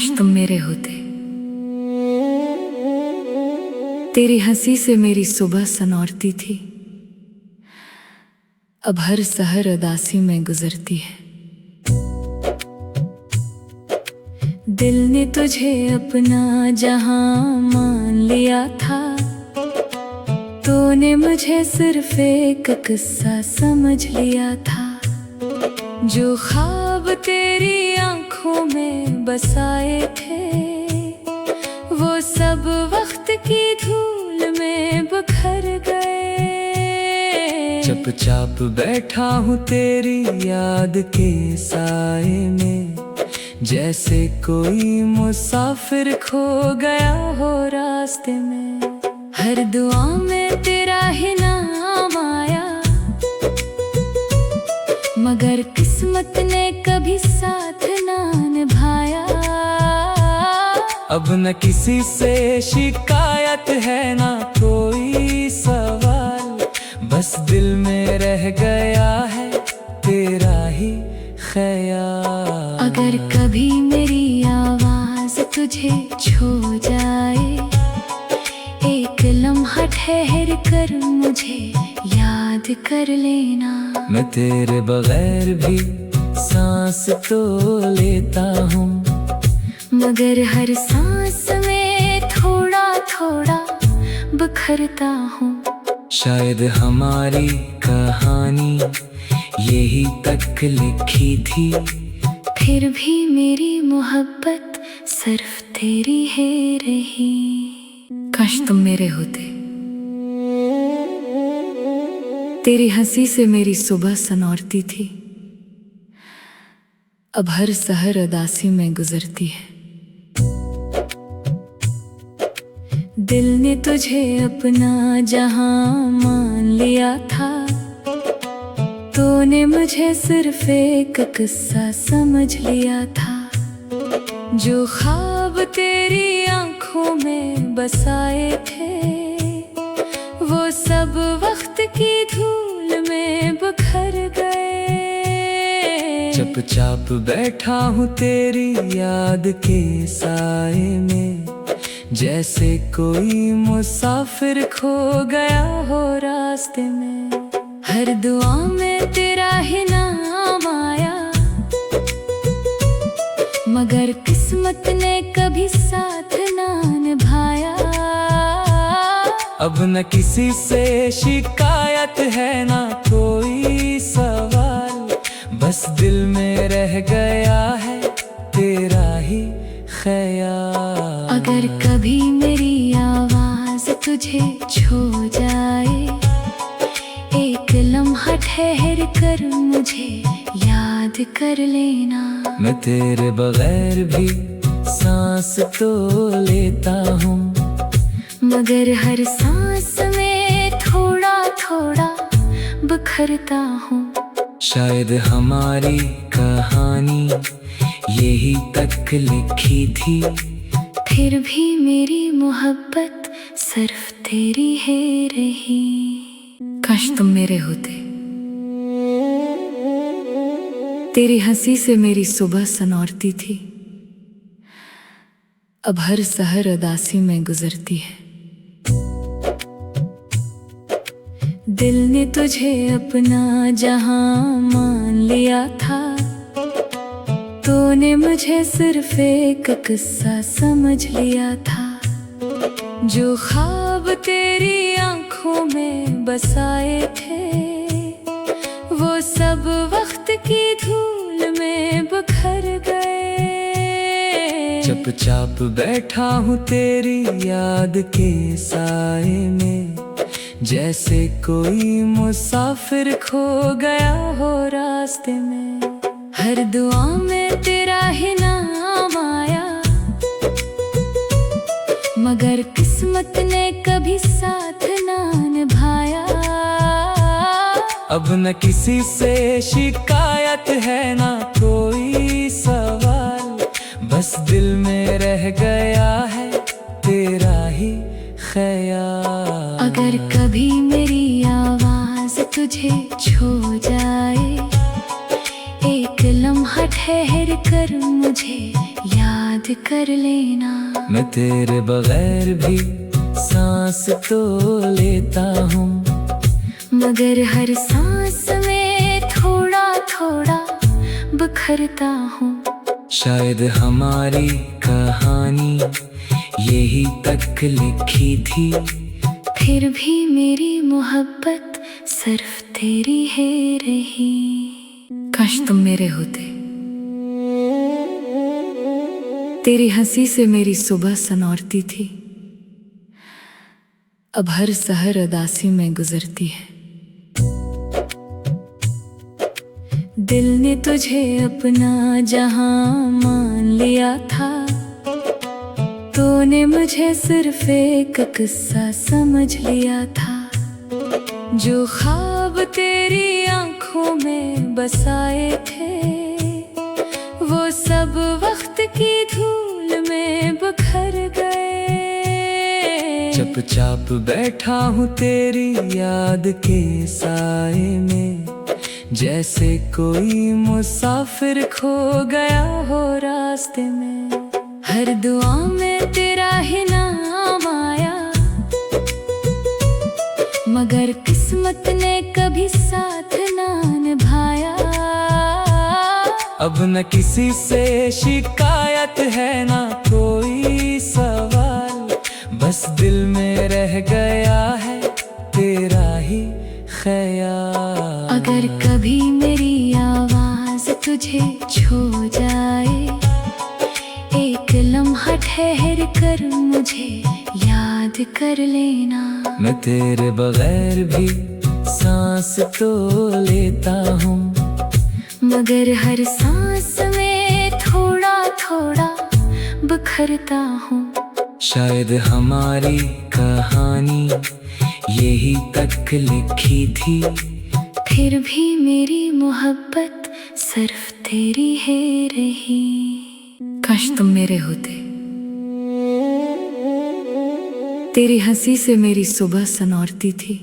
काश तुम मेरे होते। तेरी हंसी से मेरी सुबह सनौरती थी, अब हर सहर उदासी में गुजरती है। दिल ने तुझे अपना जहां मान लिया था, तूने मुझे सिर्फ एक किस्सा समझ लिया था। जो ख्वाब तेरी आंखों में बसाए थे, वो सब वक्त की धूल में बिखर गए। चुपचाप बैठा हूँ तेरी याद के साए में, जैसे कोई मुसाफिर खो गया हो रास्ते में। हर दुआ में तेरा ही नाम आया, मगर किस्मत ने कभी साथ ना निभाया। अब न किसी से शिकायत है ना कोई सवाल, बस दिल में रह गया है तेरा ही ख्याल। अगर कभी मेरी आवाज तुझे छू जाए, एक लम्हा ठहर कर मुझे याद कर लेना। मैं तेरे बगैर भी सांस तो लेता हूँ, मगर हर सांस में थोड़ा थोड़ा बिखरता हूँ। शायद हमारी कहानी यही तक लिखी थी, फिर भी मेरी मोहब्बत सिर्फ तेरी है रही। काश तुम मेरे होते। तेरी हंसी से मेरी सुबह सनौरती थी, अब हर सहर उदासी में गुजरती है। दिल ने तुझे अपना जहां मान लिया था, तूने मुझे सिर्फ एक किस्सा समझ लिया था। जो ख्वाब तेरी आंखों में बसाए थे, वो सब वक्त की धूल में बिखर गए। चुपचाप बैठा हूँ तेरी याद के साए में, जैसे कोई मुसाफिर खो गया हो रास्ते में। हर दुआ में तेरा ही नाम आया, मगर किस्मत ने कभी साथ ना निभाया। अब न किसी से शिकायत है ना कोई सवाल, बस दिल में रह गया है तेरा ही ख्याल। अगर कभी मेरी आवाज तुझे छू जाए, एक लम्हा ठहर कर मुझे याद कर लेना। मैं तेरे बगैर भी सांस तो लेता हूँ, मगर हर सांस में थोड़ा थोड़ा बिखरता हूँ। शायद हमारी कहानी यही तक लिखी थी, फिर भी मेरी मोहब्बत सिर्फ तेरी है रही। काश तुम मेरे होते। तेरी हंसी से मेरी सुबह सनौरती थी, अब हर सहर उदासी में गुजरती है। दिल ने तुझे अपना जहां मान लिया था, तूने मुझे सिर्फ एक किस्सा समझ लिया था। जो ख्वाब तेरी आंखों में बसाए थे, वो सब वक्त की धूल में बिखर गए। चुपचाप बैठा हूँ तेरी याद के साए में, जैसे कोई मुसाफिर खो गया हो रास्ते में। हर दुआ में तेरा ही नाम आया, मगर किस्मत ने कभी साथ ना निभाया। अब न किसी से शिकायत है ना कोई सवाल, बस दिल में रह गया है तेरा ही ख्याल। अगर कभी मेरी आवाज तुझे छू जाए, एक लम्हा ठहर कर मुझे याद याद कर लेना। मैं तेरे बगैर भी सांस तो लेता हूँ, मगर हर सांस में थोड़ा थोड़ा बिखरता हूँ। शायद हमारी कहानी यही तक लिखी थी, फिर भी मेरी मोहब्बत सिर्फ तेरी है रही। काश तुम मेरे होते, तेरी हंसी से मेरी सुबह सनौरती थी, अब हर सहर उदासी में गुजरती है। दिल ने तुझे अपना जहां मान लिया था, तूने मुझे सिर्फ एक किस्सा समझ लिया था। जो ख्वाब तेरी आंखों में बसाए थे, वो सब वक्त की धूल में बिखर गए। चुपचाप बैठा हूँ तेरी याद के साए में, जैसे कोई मुसाफिर खो गया हो रास्ते में। हर दुआ में तेरा ही नाम आया, मगर किस्मत ने कभी साथ ना निभाया। अब न किसी से शिकायत है ना कोई सवाल, बस दिल में रह गया है तेरा ही ख्याल। अगर कभी मेरी आवाज तुझे छू जाए, एक लम्हा ठहर कर मुझे याद कर लेना। मैं तेरे बगैर भी सांस तो लेता हूँ, मगर हर सांस में थोड़ा थोड़ा बिखरता हूँ। शायद हमारी कहानी यही तक लिखी थी, फिर भी मेरी मोहब्बत सिर्फ तेरी है रही। काश तुम मेरे होते, तेरी हंसी से मेरी सुबह सनौरती थी,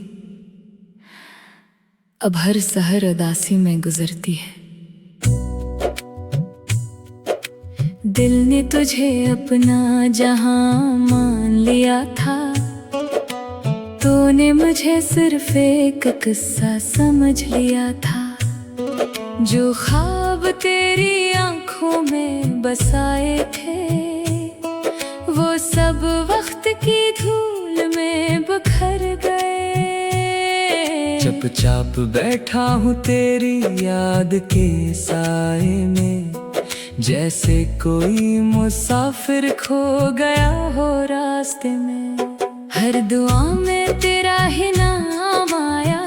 अब हर सहर उदासी में गुजरती है। दिल ने तुझे अपना जहां मान लिया था, तूने मुझे सिर्फ एक किस्सा समझ लिया था। जो ख्वाब तेरी आंखों में बसाए थे, वो सब वक्त की धूल में बिखर गए। चुपचाप बैठा हूँ तेरी याद के साए में, जैसे कोई मुसाफिर खो गया हो रास्ते में। हर दुआ में तेरा ही नाम आया,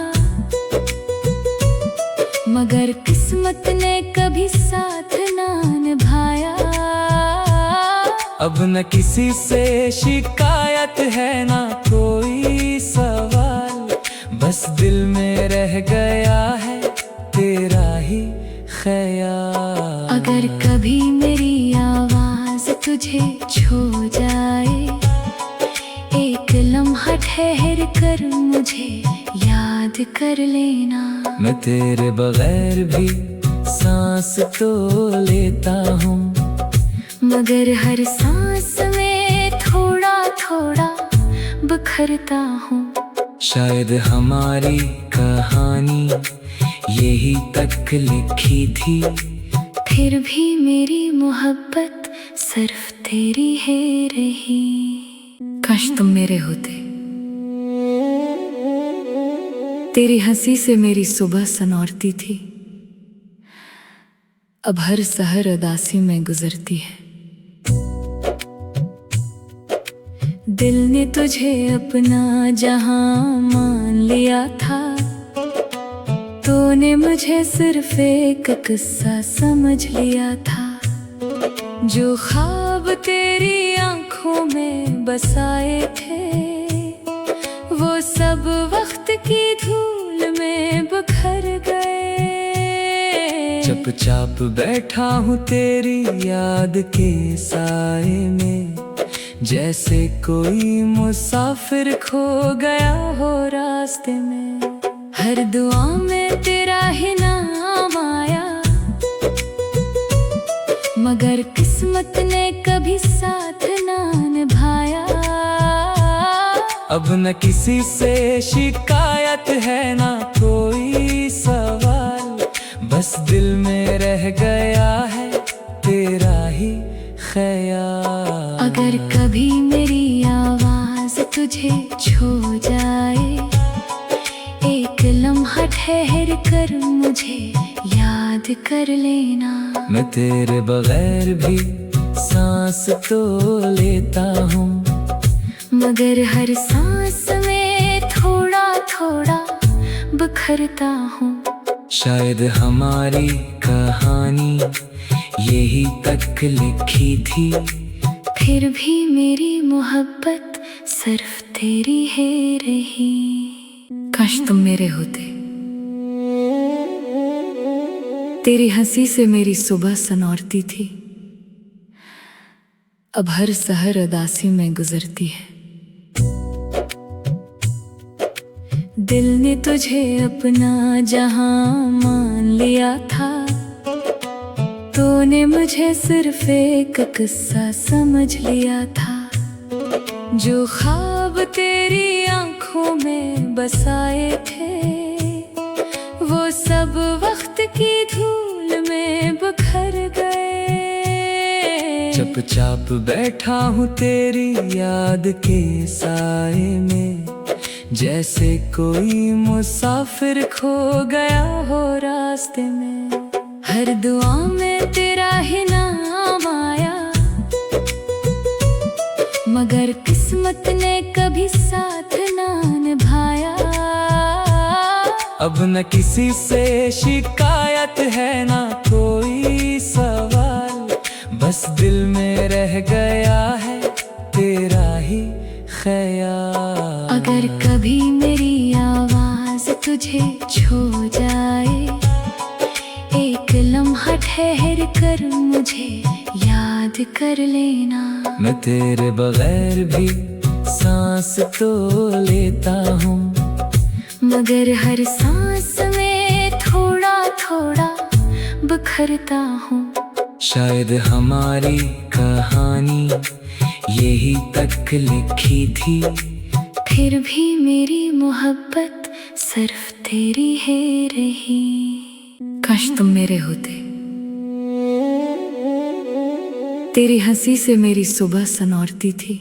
मगर किस्मत ने कभी साथ ना निभाया। अब न किसी से शिकायत है ना कोई सवाल, बस दिल में रह गया है तेरा ही ख्याल। अगर कभी मेरी आवाज तुझे छू जाए, एक लम्हा ठहर कर मुझे याद कर लेना। मैं तेरे बगैर भी सांस तो लेता हूँ, मगर हर सांस में थोड़ा थोड़ा बिखरता हूँ। शायद हमारी कहानी यही तक लिखी थी, फिर भी मेरी मोहब्बत सिर्फ तेरी है रही। काश तुम मेरे होते, तेरी हंसी से मेरी सुबह सनौरती थी, अब हर सहर उदासी में गुजरती है। दिल ने तुझे अपना जहां मान लिया था, तूने मुझे सिर्फ एक किस्सा समझ लिया था। जो ख्वाब तेरी आंखों में बसाए थे, वो सब वक्त की धूल में बिखर गए। चुपचाप बैठा हूँ तेरी याद के साए में, जैसे कोई मुसाफिर खो गया हो रास्ते में। हर दुआ में तेरा ही नाम आया, मगर किस्मत ने कभी अब न किसी से शिकायत है ना कोई सवाल, बस दिल में रह गया है तेरा ही ख्याल। अगर कभी मेरी आवाज तुझे छू जाए, एक लम्हा ठहर कर मुझे याद कर लेना। मैं तेरे बगैर भी सांस तो लेता हूँ, मगर हर सांस में थोड़ा थोड़ा बिखरता हूँ। शायद हमारी कहानी यही तक लिखी थी, फिर भी मेरी मोहब्बत सिर्फ तेरी है रही। काश तुम मेरे होते, तेरी हंसी से मेरी सुबह सनौरती थी, अब हर सहर उदासी में गुजरती है। दिल ने तुझे अपना जहां मान लिया था, तूने मुझे सिर्फ एक किस्सा समझ लिया था। जो ख्वाब तेरी आंखों में बसाए थे, वो सब वक्त की धूल में बिखर गए। चुपचाप बैठा हूँ तेरी याद के साए में, जैसे कोई मुसाफिर खो गया हो रास्ते में। हर दुआ में तेरा ही नाम आया, मगर किस्मत ने कभी साथ ना निभाया। अब न किसी से शिकायत है ना कोई सवाल, बस दिल में रह गया है तेरा ही ख्याल। अगर कभी मेरी आवाज तुझे छू जाए, एक लम्हा ठहर कर मुझे याद कर लेना। मैं तेरे बगैर भी सांस तो लेता हूँ, मगर हर सांस में थोड़ा थोड़ा बिखरता हूँ। शायद हमारी कहानी यही तक लिखी थी, फिर भी मेरी मोहब्बत सिर्फ तेरी है रही। काश तुम मेरे होते, तेरी हंसी से मेरी सुबह सनौरती थी,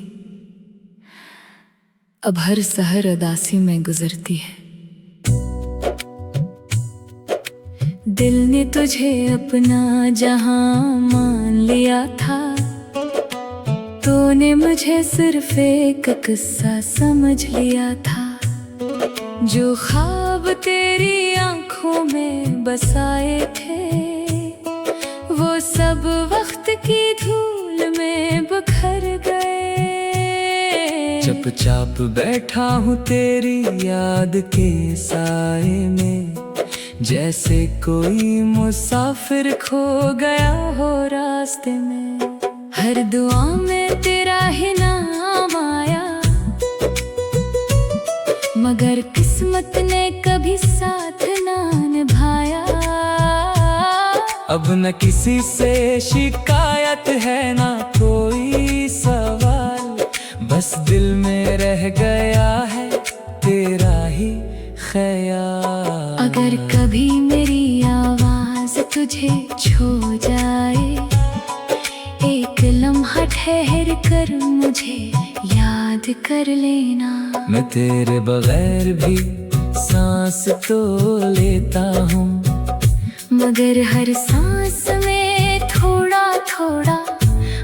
अब हर सहर उदासी में गुजरती है। दिल ने तुझे अपना जहां मान लिया था, तूने मुझे सिर्फ एक किस्सा समझ लिया था। जो ख्वाब तेरी आंखों में बसाए थे, वो सब वक्त की धूल में बिखर गए। चुपचाप बैठा हूँ तेरी याद के साए में, जैसे कोई मुसाफिर खो गया हो रास्ते में। हर दुआ में तेरा ही नाम आया, मगर किस्मत ने कभी साथ ना निभाया। अब न किसी से शिकायत है ना कोई सवाल, बस दिल में रह गया है तेरा ही ख्याल। अगर कभी मेरी आवाज तुझे छू जाए, एक लम्हा ठहर कर मुझे याद कर लेना। मैं तेरे बगैर भी सांस तो लेता हूँ, मगर हर सांस में थोड़ा थोड़ा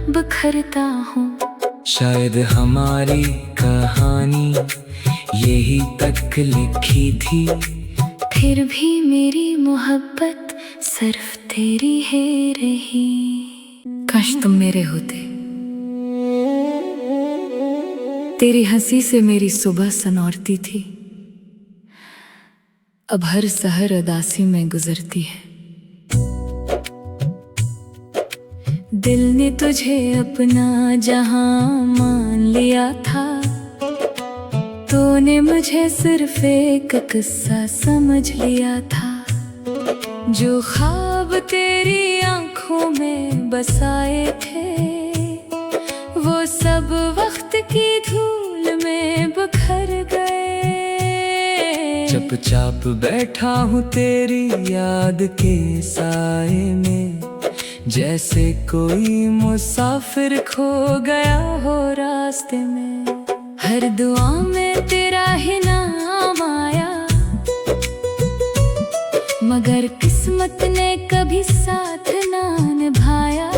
बिखरता हूँ। शायद हमारी कहानी यही तक लिखी थी, फिर भी मेरी मोहब्बत सिर्फ तेरी है रही। काश तुम मेरे होते, तेरी हंसी से मेरी सुबह सनौरती थी, अब हर सहर उदासी में गुजरती है। दिल ने तुझे अपना जहां मान लिया था, तूने मुझे सिर्फ एक किस्सा समझ लिया था। जो ख्वाब तेरी आंखों में बसाए थे, वो सब वक्त की धूल धूल में बिखर गए। चुपचाप बैठा हूँ तेरी याद के साए में, जैसे कोई मुसाफिर खो गया हो रास्ते में। हर दुआ में तेरा ही नाम आया, मगर किस्मत ने कभी साथ ना निभाया।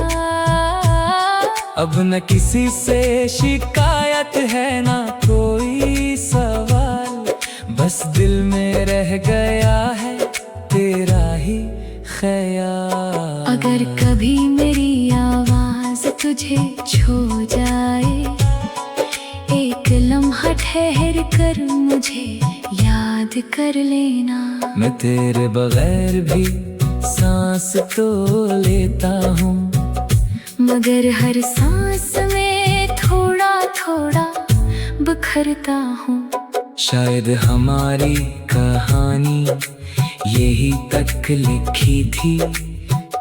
अब न किसी से शिकायत है ना कोई सवाल, बस दिल में रह गया है तेरा ही ख्याल। अगर कभी मेरी आवाज तुझे छू जाए, एक लम्हा ठहर कर मुझे याद कर लेना। मैं तेरे बगैर भी सांस तो लेता हूँ, मगर हर सांस में थोड़ा थोड़ा बिखरता हूँ। शायद हमारी कहानी यही तक लिखी थी,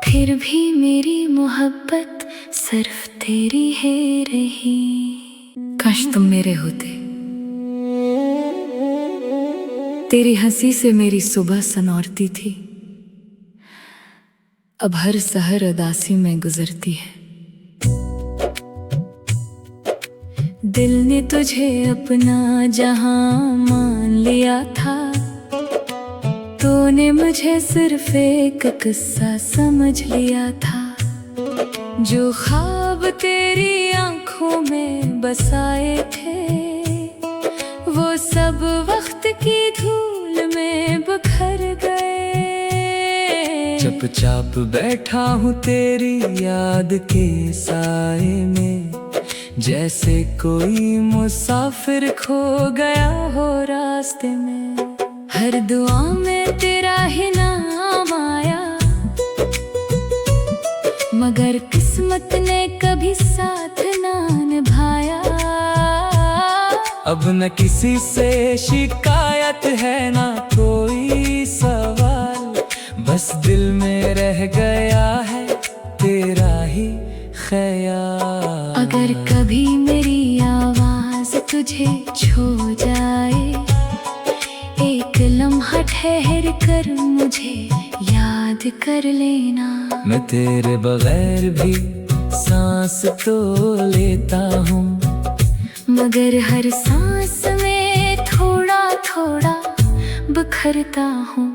फिर भी मेरी मोहब्बत सिर्फ तेरी है रही। काश तुम मेरे होते, तेरी हंसी से मेरी सुबह सनौरती थी, अब हर सहर उदासी में गुजरती है। दिल ने तुझे अपना जहां मान लिया था, तूने मुझे सिर्फ एक किस्सा समझ लिया था। जो ख्वाब तेरी आंखों में बसाए थे, वो सब वक्त की धूल में बिखर गए। चुपचाप बैठा हूँ तेरी याद के साए में, जैसे कोई मुसाफिर खो गया हो रास्ते में। हर दुआ में तेरा ही नाम आया, मगर किस्मत ने कभी साथ ना निभाया। अब न किसी से शिकायत है ना कोई सवाल, बस दिल में रह गया है तेरा ही ख्याल। अगर कभी मेरी आवाज तुझे छू जाए, एक लम्हा ठहर कर मुझे याद कर लेना। मैं तेरे बगैर भी सांस तो लेता हूँ, मगर हर सांस में थोड़ा थोड़ा बिखरता हूँ।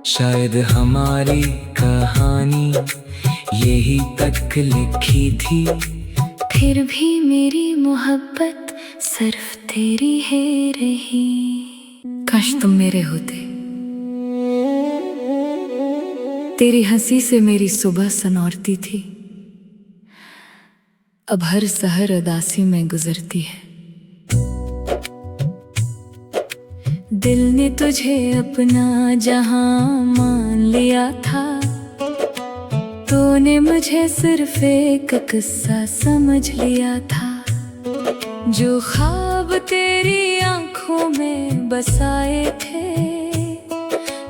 शायद हमारी कहानी यही तक लिखी थी, फिर भी मेरी मोहब्बत सिर्फ तेरी है रही। काश तुम मेरे होते, तेरी हंसी से मेरी सुबह सनौरती थी, अब हर सहर उदासी में गुजरती है। दिल ने तुझे अपना जहां मान लिया था, तूने मुझे सिर्फ एक किस्सा समझ लिया था। जो ख्वाब तेरी आंखों में बसाए थे,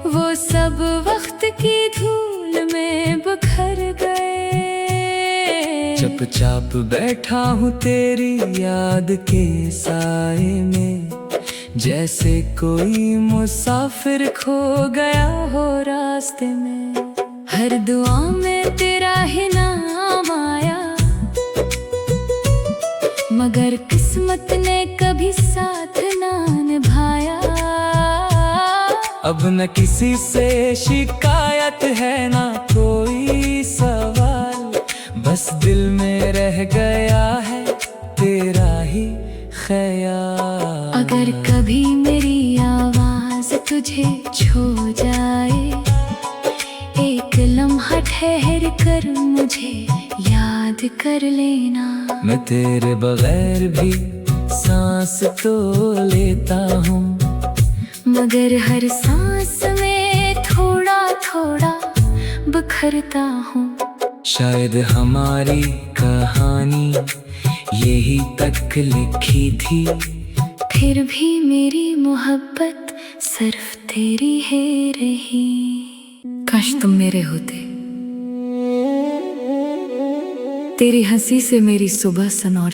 वो सब वक्त की धूल में बिखर गए। चुपचाप बैठा हूँ तेरी याद के साए में, जैसे कोई मुसाफिर खो गया हो रास्ते में। हर दुआ में तेरा ही नाम आया, मगर किस्मत ने कभी साथ ना निभाया। अब न किसी से शिकायत है ना कोई सवाल, बस दिल में रह गया है तेरा ही ख्याल। अगर कभी मेरी आवाज तुझे छू जाए, एक लम्हा ठहर कर मुझे याद कर लेना। मैं तेरे बगैर भी सांस तो लेता हूँ, मगर हर सांस में थोड़ा थोड़ा बिखरता हूँ। शायद हमारी कहानी यही तक लिखी थी, फिर भी मेरी मोहब्बत सिर्फ तेरी है रही। काश तुम मेरे होते, तेरी हंसी से मेरी सुबह सनौर